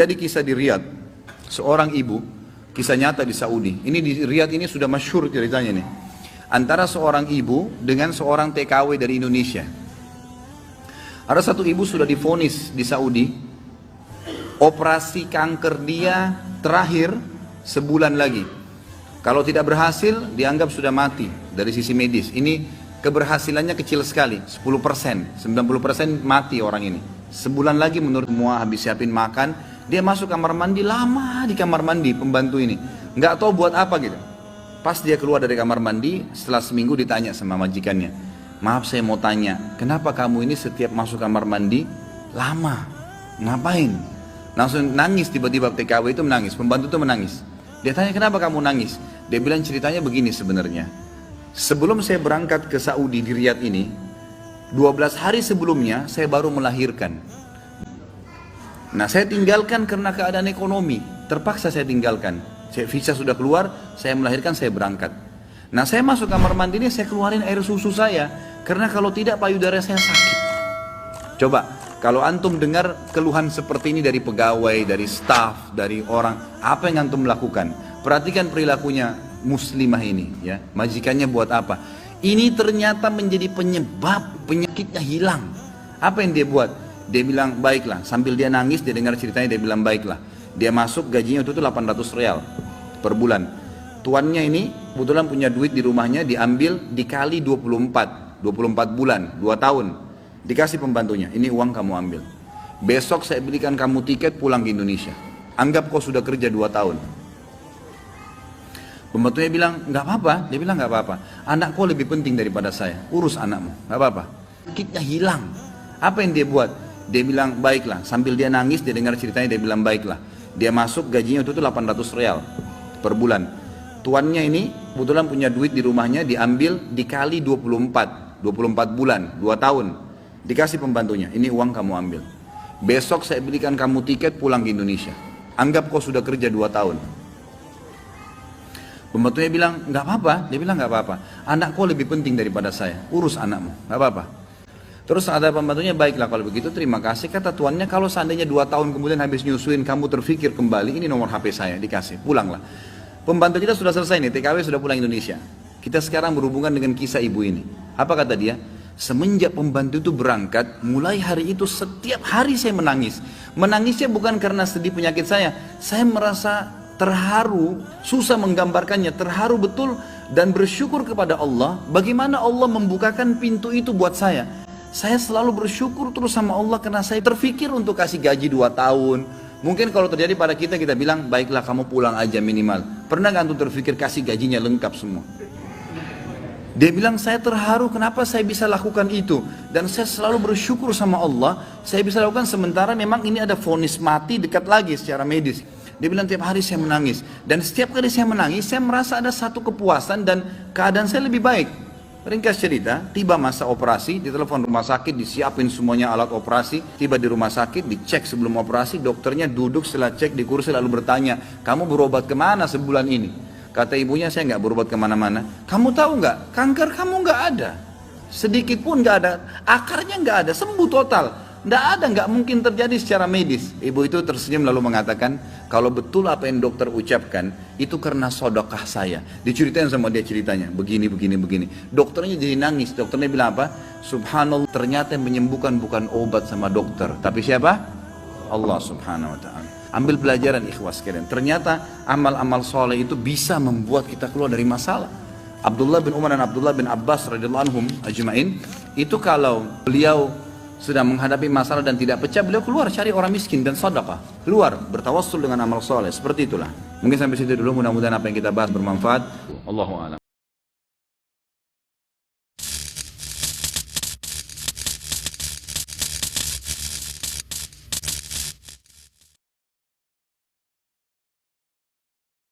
terjadi kisah di Riyadh. Seorang ibu, kisah nyata di Saudi. Ini di Riyadh ini sudah masyhur ceritanya nih. Antara seorang ibu dengan seorang TKW dari Indonesia. Ada satu ibu sudah divonis di Saudi. Operasi kanker dia terakhir sebulan lagi. Kalau tidak berhasil, dianggap sudah mati dari sisi medis. Ini keberhasilannya kecil sekali, 10%, 90% mati orang ini. Sebulan lagi menurut semua habis siapin makan, dia masuk kamar mandi, lama di kamar mandi pembantu ini. Nggak tahu buat apa gitu. Pas dia keluar dari kamar mandi, setelah seminggu ditanya sama majikannya, maaf saya mau tanya, kenapa kamu ini setiap masuk kamar mandi lama? Ngapain? Langsung nangis tiba-tiba TKW itu menangis, pembantu itu menangis. Dia tanya kenapa kamu nangis? Dia bilang ceritanya begini sebenarnya. Sebelum saya berangkat ke Saudi di Riyadh ini, 12 hari sebelumnya saya baru melahirkan. Nah saya tinggalkan karena keadaan ekonomi, terpaksa saya tinggalkan. Visa sudah keluar, saya melahirkan, saya berangkat. Nah saya masuk kamar mandi ini, saya keluarin air susu saya, karena kalau tidak payudara saya sakit. Coba, kalau antum dengar keluhan seperti ini dari pegawai, dari staff, dari orang, apa yang antum lakukan? Perhatikan perilakunya muslimah ini, ya. Majikannya buat apa? Ini ternyata menjadi penyebab penyakitnya hilang. Apa yang dia buat? Dia bilang baiklah, sambil dia nangis, dia dengar ceritanya, dia bilang baiklah. Dia masuk, gajinya itu 800 real per bulan. Tuannya ini kebetulan punya duit di rumahnya, diambil dikali 24 bulan, 2 tahun. Dikasih pembantunya, ini uang kamu ambil. Besok saya belikan kamu tiket pulang ke Indonesia. Anggap kau sudah kerja 2 tahun. Pembantunya bilang, nggak apa-apa. Dia bilang nggak apa-apa. Anak kau lebih penting daripada saya. Urus anakmu, nggak apa-apa. Sakitnya hilang. Apa yang dia buat? Dia bilang baiklah. Sambil dia nangis, dia dengar ceritanya, dia bilang baiklah. Dia masuk, gajinya itu 800 real per bulan. Tuannya ini kebetulan punya duit di rumahnya, diambil dikali 24 bulan, 2 tahun. Dikasih pembantunya, ini uang kamu ambil. Besok saya belikan kamu tiket pulang ke Indonesia. Anggap kau sudah kerja 2 tahun. Pembantunya bilang, nggak apa-apa. Dia bilang nggak apa-apa. Anak kau lebih penting daripada saya. Urus anakmu, nggak apa-apa. Terus ada pembantunya, baiklah kalau begitu terima kasih. Kata tuannya, kalau seandainya 2 tahun kemudian habis nyusuin kamu terfikir kembali, ini nomor HP saya, dikasih, pulanglah. Pembantu kita sudah selesai nih, TKW sudah pulang Indonesia. Kita sekarang berhubungan dengan kisah ibu ini. Apa kata dia? Semenjak pembantu itu berangkat, mulai hari itu setiap hari saya menangis. Menangisnya bukan karena sedih penyakit saya merasa terharu, susah menggambarkannya, terharu betul dan bersyukur kepada Allah. Bagaimana Allah membukakan pintu itu buat saya. Saya selalu bersyukur terus sama Allah karena saya terfikir untuk kasih gaji 2 tahun. Mungkin kalau terjadi pada kita, kita bilang, baiklah kamu pulang aja minimal. Pernah gak antum terfikir kasih gajinya lengkap semua? Dia bilang, saya terharu kenapa saya bisa lakukan itu. Dan saya selalu bersyukur sama Allah, saya bisa lakukan sementara memang ini ada vonis mati dekat lagi secara medis. Dia bilang, tiap hari saya menangis. Dan setiap kali saya menangis, saya merasa ada satu kepuasan dan keadaan saya lebih baik. Ringkas cerita, tiba masa operasi, ditelepon rumah sakit, disiapin semuanya alat operasi, tiba di rumah sakit, dicek sebelum operasi, dokternya duduk setelah cek di kursi lalu bertanya, kamu berobat kemana sebulan ini? Kata ibunya, saya nggak berobat kemana-mana. Kamu tahu nggak, kanker kamu nggak ada, sedikit pun nggak ada, akarnya nggak ada, sembuh total. Nggak ada, nggak mungkin terjadi secara medis. Ibu itu tersenyum lalu mengatakan, kalau betul apa yang dokter ucapkan, itu karena sedekah saya. Diceritain sama dia ceritanya, begini. Dokternya jadi nangis, dokternya bilang apa? Subhanallah, ternyata yang menyembuhkan bukan obat sama dokter, tapi siapa? Allah subhanahu wa ta'ala. Ambil pelajaran ikhwas sekalian. Ternyata amal-amal soleh itu bisa membuat kita keluar dari masalah. Abdullah bin Umar dan Abdullah bin Abbas radhiyallahu anhum ajma'in, itu kalau beliau sedang menghadapi masalah dan tidak pecah, beliau keluar cari orang miskin dan sedekah, keluar bertawassul dengan amal soleh. Seperti itulah. Mungkin sampai situ dulu, mudah-mudahan apa yang kita bahas bermanfaat. Allahu a'lam.